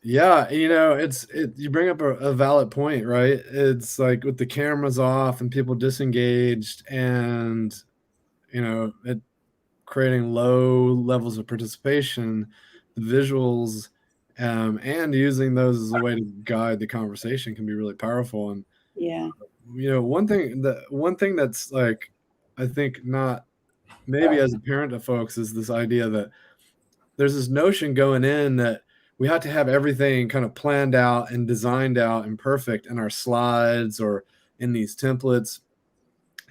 Yeah, you bring up a valid point, right? It's like with the cameras off and people disengaged and it creating low levels of participation, the visuals, and using those as a way to guide the conversation can be really powerful. And Yeah. one thing that's like, I think not maybe as a parent to folks is this idea that there's this notion going in that we have to have everything kind of planned out and designed out and perfect in our slides or in these templates.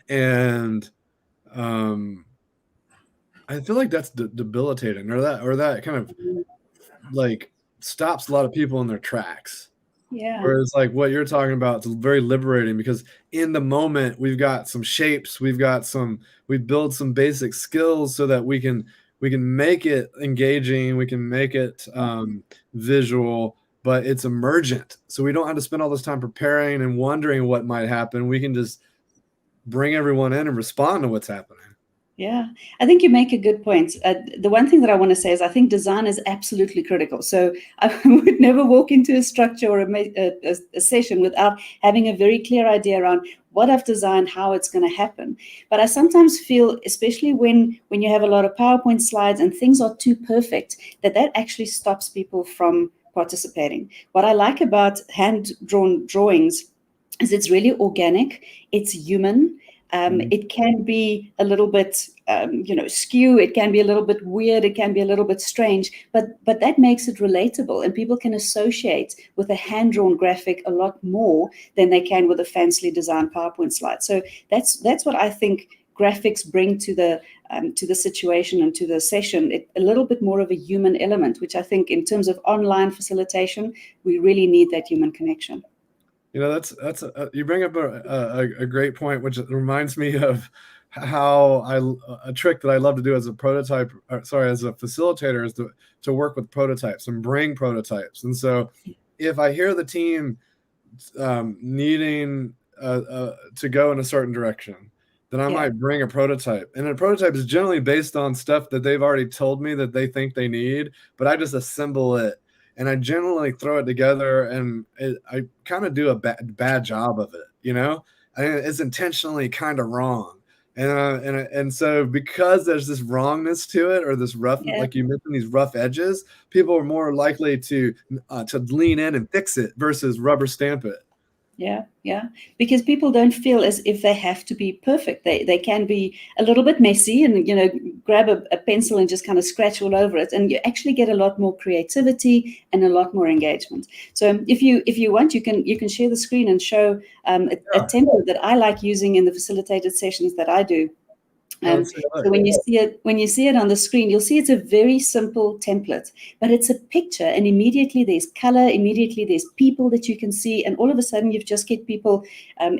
And um, I feel like that's debilitating, or that kind of like stops a lot of people in their tracks. Yeah. Whereas like what you're talking about, it's very liberating because in the moment we've got some shapes, we build some basic skills so that we can make it engaging, we can make it visual, but it's emergent. So we don't have to spend all this time preparing and wondering what might happen. We can just bring everyone in and respond to what's happening. Yeah, I think you make a good point. The one thing that I want to say is I think design is absolutely critical. So I would never walk into a structure or a session without having a very clear idea around what I've designed, how it's going to happen. But I sometimes feel, especially when you have a lot of PowerPoint slides and things are too perfect, that actually stops people from participating. What I like about hand-drawn drawings is it's really organic, it's human. It can be a little bit, skew. It can be a little bit weird. It can be a little bit strange, but that makes it relatable, and people can associate with a hand-drawn graphic a lot more than they can with a fancily designed PowerPoint slide. So that's what I think graphics bring to the situation and to the session. A little bit more of a human element, which I think, in terms of online facilitation, we really need that human connection. You bring up a great point, which reminds me of how a trick that I love to do as a as a facilitator is to work with prototypes and bring prototypes. And so if I hear the team needing to go in a certain direction, then I Yeah. might bring a prototype. And a prototype is generally based on stuff that they've already told me that they think they need, but I just assemble it and I generally throw it together, and I kind of do a bad job of it. I mean, it's intentionally kind of wrong, and so because there's this wrongness to it, or this rough, Yeah. like you mentioned, these rough edges, people are more likely to lean in and fix it versus rubber stamp it. Yeah, yeah. Because people don't feel as if they have to be perfect. They can be a little bit messy and grab a pencil and just kind of scratch all over it. And you actually get a lot more creativity and a lot more engagement. So if you want, you can share the screen and show a Yeah. template that I like using in the facilitated sessions that I do. Yeah, let's take a So look. when you see it on the screen, you'll see it's a very simple template, but it's a picture, and immediately there's color, immediately there's people that you can see, and all of a sudden you've just get people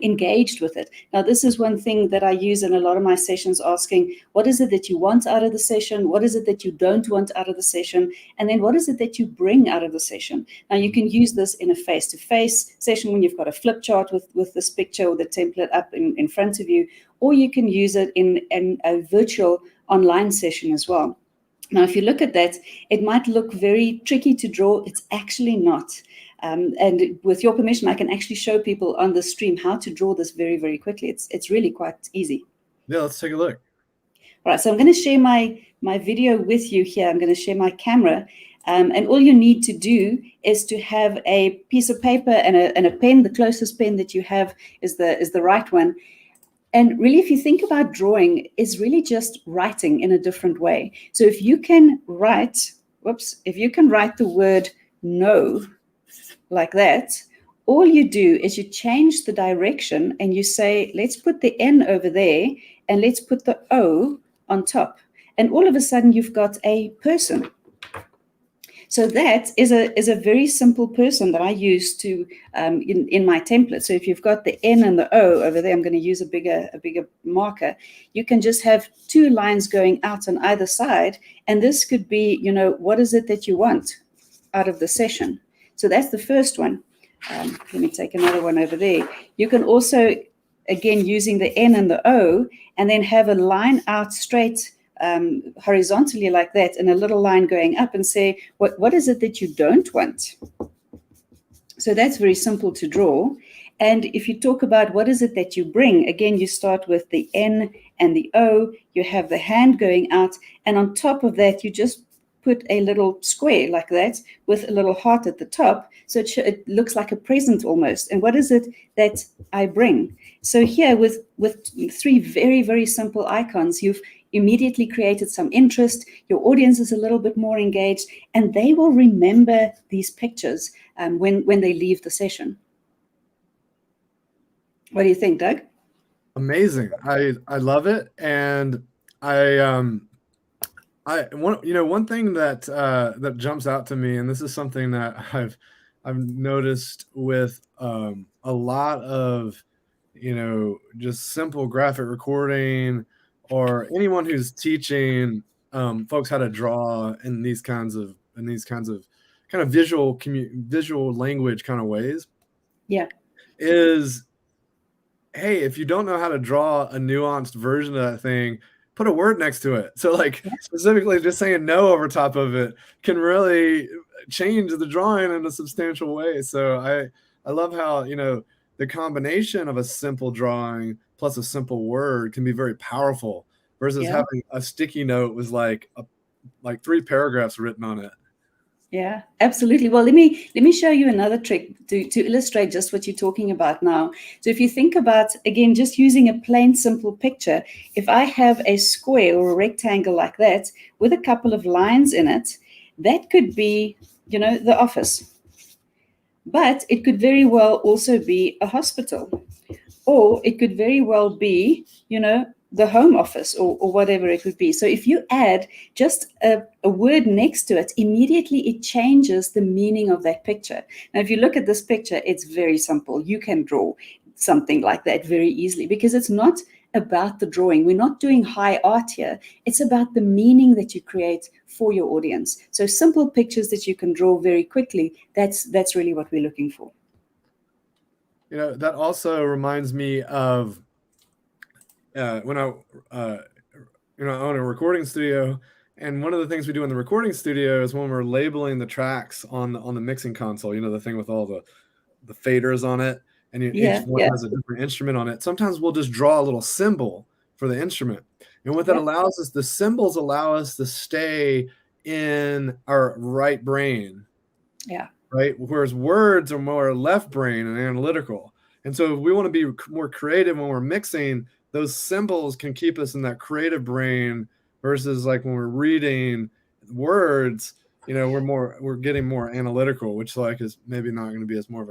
engaged with it. Now, this is one thing that I use in a lot of my sessions, asking, what is it that you want out of the session? What is it that you don't want out of the session? And then what is it that you bring out of the session? Now, you can use this in a face-to-face session when you've got a flip chart with this picture or the template up in front of you, or you can use it in a virtual online session as well. Now, if you look at that, it might look very tricky to draw. It's actually not. And with your permission, I can actually show people on the stream how to draw this very, very quickly. It's really quite easy. Yeah, let's take a look. All right, so I'm going to share my video with you here. I'm going to share my camera. And all you need to do is to have a piece of paper and a pen. The closest pen that you have is the right one. And really, if you think about drawing, is really just writing in a different way. So if you can write the word no like that, all you do is you change the direction and you say, let's put the N over there and let's put the O on top. And all of a sudden, you've got a person. So that is a very simple person that I use to in my template. So if you've got the N and the O over there, I'm going to use a bigger marker. You can just have two lines going out on either side, and this could be, what is it that you want out of the session? So that's the first one. Let me take another one over there. You can also, again, using the N and the O, and then have a line out straight horizontally like that, and a little line going up, and say, what is it that you don't want? So that's very simple to draw. And if you talk about what is it that you bring, again, you start with the N and the O, you have the hand going out, and on top of that, you just put a little square like that with a little heart at the top. So it looks like a present almost. And what is it that I bring? So here with three very, very simple icons, you've immediately created some interest. Your audience is a little bit more engaged, and they will remember these pictures when they leave the session. What do you think, Doug? Amazing. I love it. And one thing that that jumps out to me, and this is something that I've noticed with a lot of just simple graphic recording, or anyone who's teaching folks how to draw in these kinds of kind of visual language kind of ways. Yeah. Is, hey, if you don't know how to draw a nuanced version of that thing, put a word next to it. So like specifically just saying no over top of it can really change the drawing in a substantial way. So I love how, the combination of a simple drawing plus a simple word can be very powerful versus having a sticky note with like 3 paragraphs written on it. Yeah, absolutely. Well, let me show you another trick to illustrate just what you're talking about now. So if you think about, again, just using a plain, simple picture, if I have a square or a rectangle like that with a couple of lines in it, that could be, the office. But it could very well also be a hospital, or it could very well be, the home office or whatever it would be. So if you add just a word next to it, immediately it changes the meaning of that picture. Now, if you look at this picture, it's very simple. You can draw something like that very easily because it's not about the drawing. We're not doing high art here. It's about the meaning that you create for your audience. So simple pictures that you can draw very quickly, that's really what we're looking for. That also reminds me of when I own a recording studio, and one of the things we do in the recording studio is when we're labeling the tracks on the mixing console, the thing with all the faders on it, and each one has a different instrument on it. Sometimes we'll just draw a little symbol for the instrument, and what that allows us, the symbols allow us to stay in our right brain. Yeah. Right. Whereas words are more left brain and analytical. And so if we want to be more creative when we're mixing, those symbols can keep us in that creative brain versus like when we're reading words, we're getting more analytical, which is maybe not going to be as more of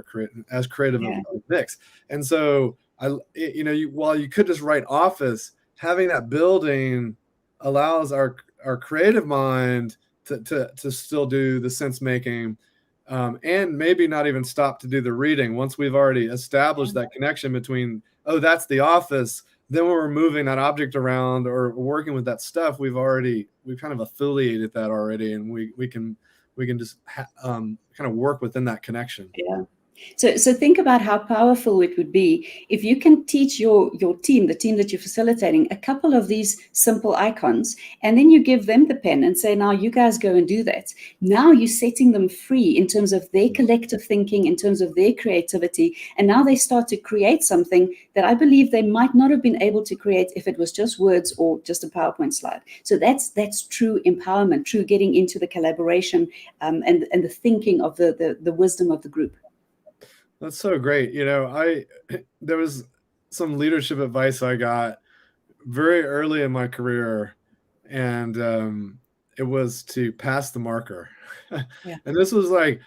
as creative of a mix. And so while you could just write office, having that building allows our creative mind to still do the sense making. And maybe not even stop to do the reading once we've already established that connection between, that's the office. Then when we're moving that object around or working with that stuff, we've kind of affiliated that already, and we can just kind of work within that connection. Yeah. So think about how powerful it would be if you can teach your team, the team that you're facilitating, a couple of these simple icons, and then you give them the pen and say, now you guys go and do that. Now you're setting them free in terms of their collective thinking, in terms of their creativity, and now they start to create something that I believe they might not have been able to create if it was just words or just a PowerPoint slide. So that's true empowerment, true getting into the collaboration and the thinking of the wisdom of the group. That's so great. There was some leadership advice I got very early in my career, and it was to pass the marker. And this is like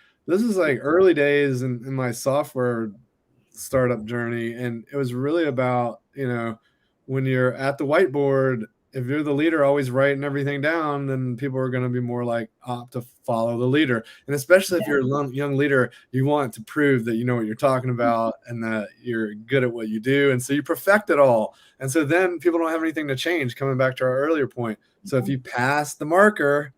early days in my software startup journey. And it was really about, when you're at the whiteboard, if you're the leader always writing everything down, then people are going to be more like opt to follow the leader. And especially if you're a young leader, you want to prove that you know what you're talking about and that you're good at what you do. And so you perfect it all. And so then people don't have anything to change, coming back to our earlier point. So if you pass the marker,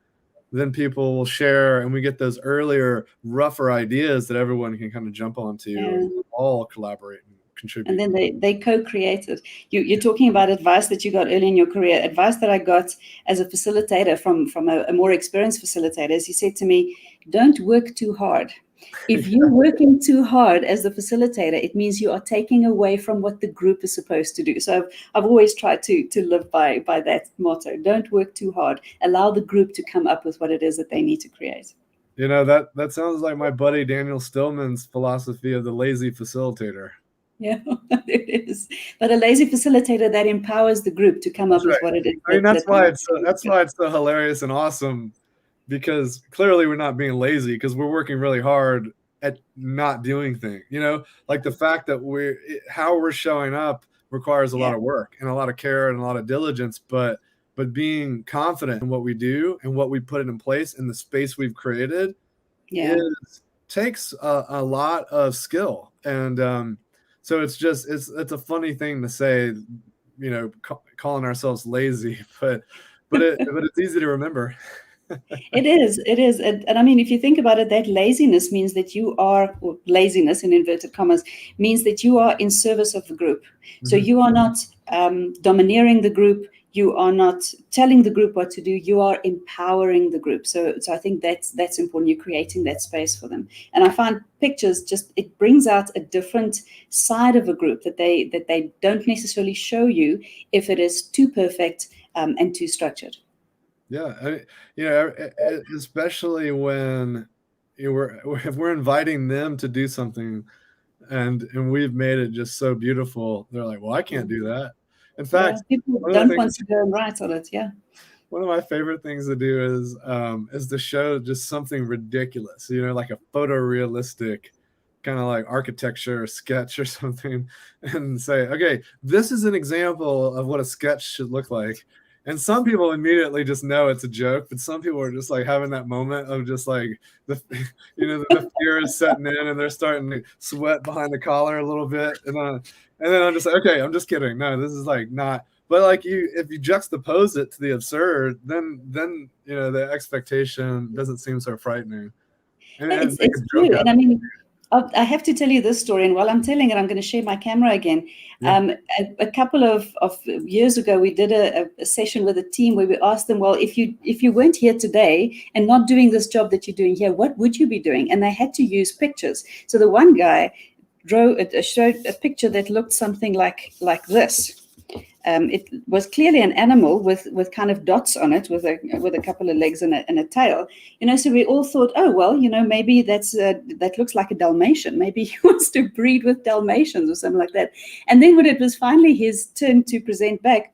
then people will share, and we get those earlier, rougher ideas that everyone can kind of jump onto and all collaborate and contribute. And then they co-create it. You're talking about advice that you got early in your career, advice that I got as a facilitator from a more experienced facilitator. As he said to me, don't work too hard. If you're working too hard as the facilitator, it means you are taking away from what the group is supposed to do. So I've always tried to live by that motto. Don't work too hard. Allow the group to come up with what it is that they need to create. You know, that sounds like my buddy Daniel Stillman's philosophy of the lazy facilitator. Yeah, it is. But a lazy facilitator that empowers the group to come up That's with right. what it is. I mean, That that's why it's so hilarious and awesome, because clearly we're not being lazy, because we're working really hard at not doing things. You know, like the fact that how we're showing up requires a lot yeah, of work and a lot of care and a lot of diligence, but being confident in what we do and what we put in place in the space we've created yeah. is takes a lot of skill. And so it's a funny thing to say, you know, calling ourselves lazy, but it's easy to remember. It is. And I mean, if you think about it, that laziness means that you are, or laziness in inverted commas, means that you are in service of the group. So Mhm. you are not domineering the group. You are not telling the group what to do. You are empowering the group. So I think that's important. You're creating that space for them. And I find pictures just, it brings out a different side of a group that they don't necessarily show you if it is too perfect and too structured. Yeah, you know, especially when if we're inviting them to do something, and we've made it just so beautiful, they're like, "Well, I can't do that." In Yeah, fact, people one of the don't things want to go and write on it. Yeah, one of my favorite things to do is to show just something ridiculous, you know, like a photorealistic kind of like architecture or sketch or something, and say, okay, this is an example of what a sketch should look like. And some people immediately just know it's a joke, but some people are just like having that moment of just like the, you know, the fear is setting in, and they're starting to sweat behind the collar a little bit, and then I'm just like, okay, I'm just kidding. No, this is like not. But like if you juxtapose it to the absurd, then you know the expectation doesn't seem so frightening, and make a it's joke true. out And I of it. mean, I have to tell you this story. And while I'm telling it, I'm going to share my camera again. Yeah. A couple of years ago, we did a session with a team where we asked them, well, if you weren't here today and not doing this job that you're doing here, what would you be doing? And they had to use pictures. So the one guy showed a picture that looked something like this. It was clearly an animal with kind of dots on it, with a couple of legs and a tail. You know, so we all thought, oh well, you know, maybe that looks like a Dalmatian. Maybe he wants to breed with Dalmatians or something like that. And then when it was finally his turn to present back,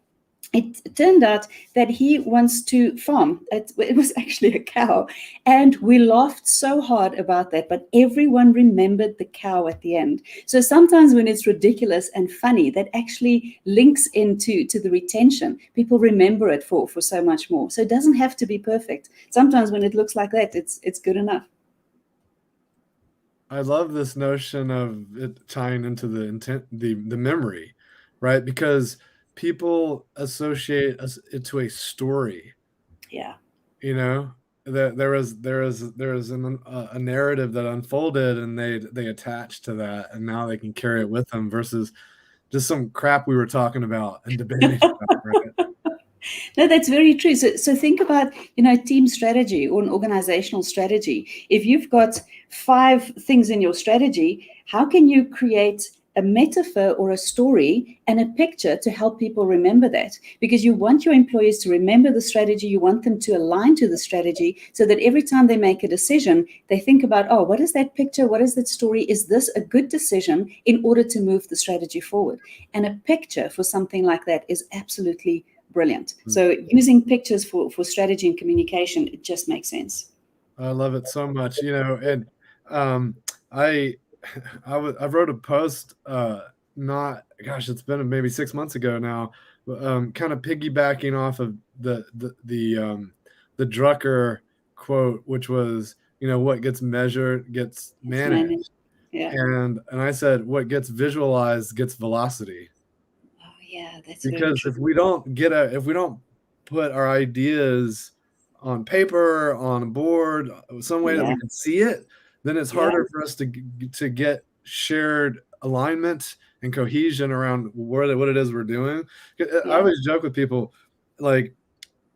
it turned out that he wants to farm. It was actually a cow. And we laughed so hard about that, but everyone remembered the cow at the end. So sometimes when it's ridiculous and funny, that actually links into the retention. People remember it for so much more. So it doesn't have to be perfect. Sometimes when it looks like that, it's good enough. I love this notion of it tying into the intent, the memory, right? Because people associate it to a story. Yeah. You know, that there was a narrative that unfolded, and they attached to that, and now they can carry it with them versus just some crap we were talking about and debating about, right? No, that's very true. So think about, you know, team strategy or an organizational strategy. If you've got 5 things in your strategy, how can you create a metaphor or a story and a picture to help people remember that? Because you want your employees to remember the strategy, you want them to align to the strategy so that every time they make a decision, they think about, oh, what is that picture? What is that story? Is this a good decision in order to move the strategy forward? And a picture for something like that is absolutely brilliant. So using pictures for strategy and communication, it just makes sense. I love it so much, you know, and um, I I wrote a post, not gosh, it's been maybe 6 months ago now, kind of piggybacking off of the Drucker quote, which was, you know, what gets measured gets It's managed. managed, Yeah. and I said, what gets visualized gets velocity. Oh, yeah, that's very Because true. if we don't put our ideas on paper, on a board, some way that Yeah. we can see it, then it's Yeah. harder for us to get shared alignment and cohesion around what it is we're doing. I Yeah. always joke with people, like,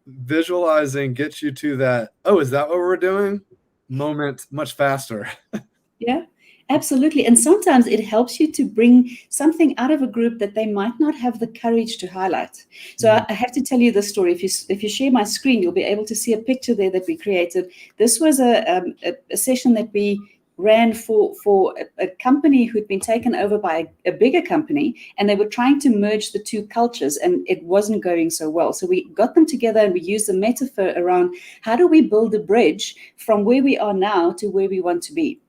visualizing gets you to that, oh, is that what we're doing? Moment much faster. Yeah, absolutely. And sometimes it helps you to bring something out of a group that they might not have the courage to highlight. So Mm. I have to tell you this story. If you share my screen, you'll be able to see a picture there that we created. This was a session that we ran for a company who'd been taken over by a bigger company, and they were trying to merge the two cultures, and it wasn't going so well. So we got them together and we used a metaphor around how do we build a bridge from where we are now to where we want to be.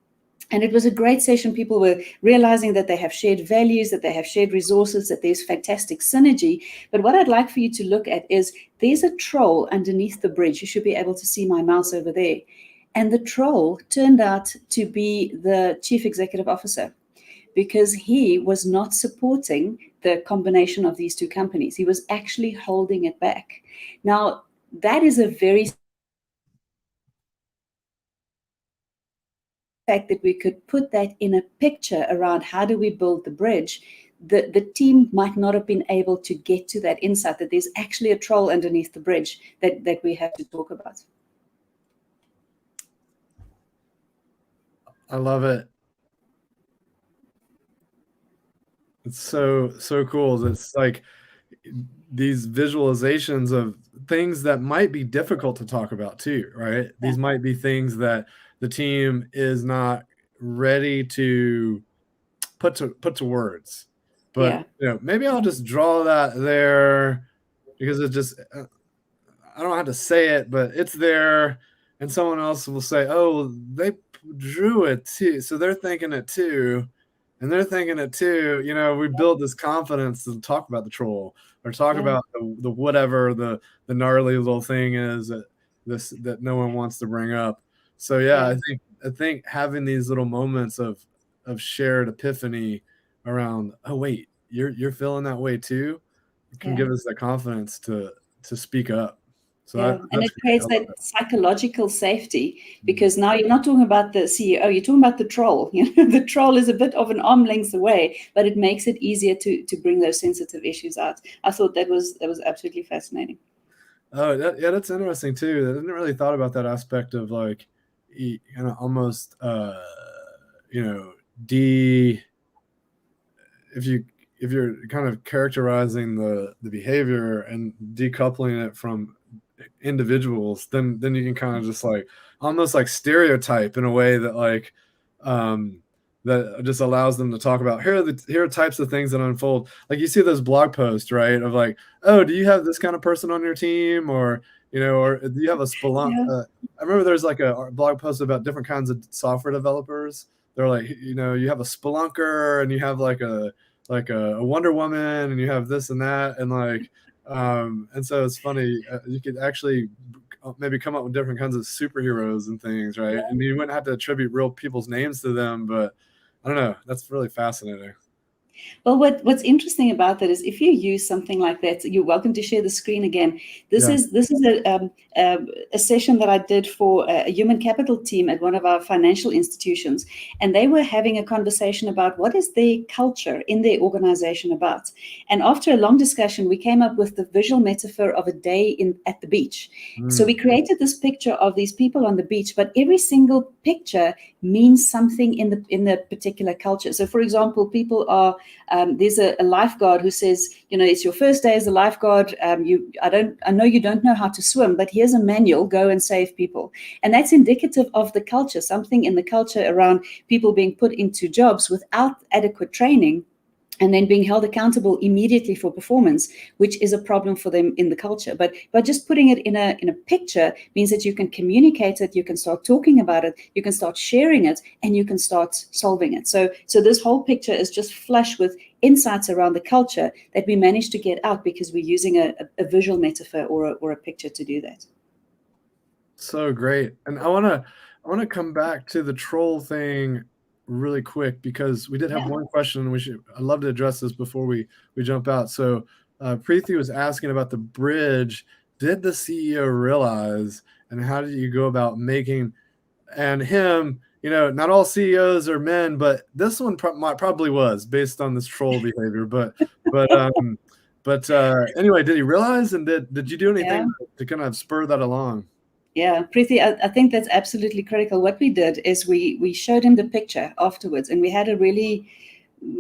And it was a great session. People were realizing that they have shared values, that they have shared resources, that there's fantastic synergy. But what I'd like for you to look at is there's a troll underneath the bridge. You should be able to see my mouse over there. And the troll turned out to be the chief executive officer, because he was not supporting the combination of these two companies. He was actually holding it back. Now, that is a very fact that we could put that in a picture around how do we build the bridge, the team might not have been able to get to that insight that there's actually a troll underneath the bridge that we have to talk about. I love it. It's so cool. It's like these visualizations of things that might be difficult to talk about too, right? Yeah. These might be things that the team is not ready to put to words. But Yeah. maybe I'll just draw that there because it just I don't have to say it, but it's there, and someone else will say, "Oh, they drew it too, so they're thinking it too." And they're thinking it too. We build this confidence to talk about the troll or talk Yeah. about the whatever the gnarly little thing is that no one wants to bring up. So yeah, Yeah. I think having these little moments of shared epiphany around, oh wait, you're feeling that way too, it can Yeah. give us the confidence to speak up. So Yeah, and that's it great. I creates love that it. psychological safety, Mm. because now you're not talking about the CEO, you're talking about the troll. The troll is a bit of an arm length away, but it makes it easier to bring those sensitive issues out. I thought that was absolutely fascinating. Oh, yeah, that's interesting too. I didn't really thought about that aspect of like, almost, you know, de if you if you're kind of characterizing the behavior and decoupling it from individuals, then you can kind of just like almost like stereotype in a way that like um that just allows them to talk about here are types of things that unfold. Like you see those blog posts, right? Of like, oh, do you have this kind of person on your team, or or do you have a Splunk? Yeah, I remember there's like a blog post about different kinds of software developers. They're like, you have a Spelunker and you have like a Wonder Woman and you have this and that and like and so it's funny. You could actually maybe come up with different kinds of superheroes and things, right? And you wouldn't have to attribute real people's names to them, but I don't know. That's really fascinating. well, what's interesting about that is if you use something like that, you're welcome to share the screen again. This Yeah. is this is a session that I did for a human capital team at one of our financial institutions, and they were having a conversation about what is their culture in their organization about. And after a long discussion, we came up with the visual metaphor of a day at the beach. So we Mm. created this picture of these people on the beach, but every single picture means something in the particular culture. So, for example, people are there's a lifeguard who says, it's your first day as a lifeguard. I know you don't know how to swim, but here's a manual. Go and save people, and that's indicative of the culture. Something in the culture around people being put into jobs without adequate training, and then being held accountable immediately for performance, which is a problem for them in the culture. But by just putting it in a picture means that you can communicate it, you can start talking about it, you can start sharing it, and you can start solving it. So this whole picture is just flush with insights around the culture that we managed to get out because we're using a visual metaphor or a picture to do that. So great. And I want to come back to the troll thing really quick because we did have Yeah. one question and I'd love to address this before we jump out. So Preeti was asking about the bridge. Did the CEO realize and how did you go about making and him, not all CEOs are men, but this one probably was based on this troll behavior. But anyway, did he realize and did you do anything Yeah. to kind of spur that along? Yeah, Preeti, I think that's absolutely critical. What we did is we showed him the picture afterwards, and we had a really,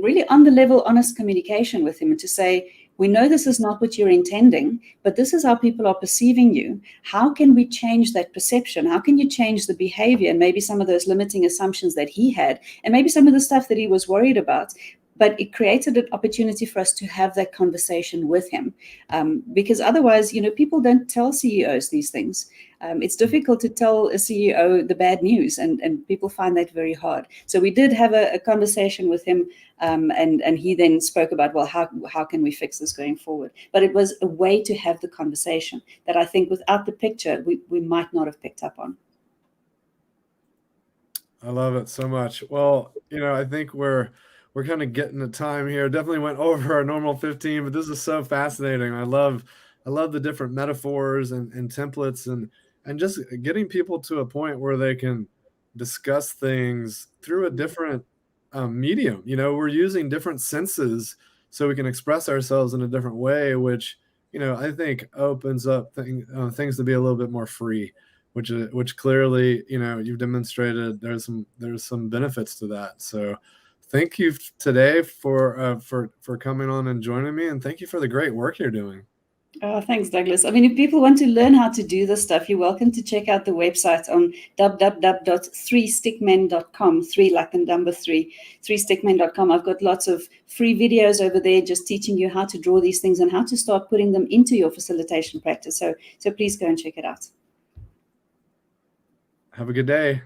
really on the level, honest communication with him to say, we know this is not what you're intending, but this is how people are perceiving you. How can we change that perception? How can you change the behavior and maybe some of those limiting assumptions that he had, and maybe some of the stuff that he was worried about? But it created an opportunity for us to have that conversation with him, because otherwise, people don't tell CEOs these things. It's difficult to tell a CEO the bad news, and people find that very hard. So we did have a conversation with him, and he then spoke about, well, how can we fix this going forward? But it was a way to have the conversation that I think without the picture, we might not have picked up on. I love it so much. Well, I think we're kind of getting the time here. Definitely went over our normal 15, but this is so fascinating. I love the different metaphors and templates and just getting people to a point where they can discuss things through a different medium. We're using different senses so we can express ourselves in a different way, which I think opens up things to be a little bit more free, which clearly you've demonstrated there's some benefits to that. So thank you today for coming on and joining me, and thank you for the great work you're doing. Oh, thanks, Douglas. I mean, if people want to learn how to do this stuff, you're welcome to check out the website on www.3stickmen.com, 3 like the number 3, 3stickmen.com. I've got lots of free videos over there just teaching you how to draw these things and how to start putting them into your facilitation practice. So please go and check it out. Have a good day.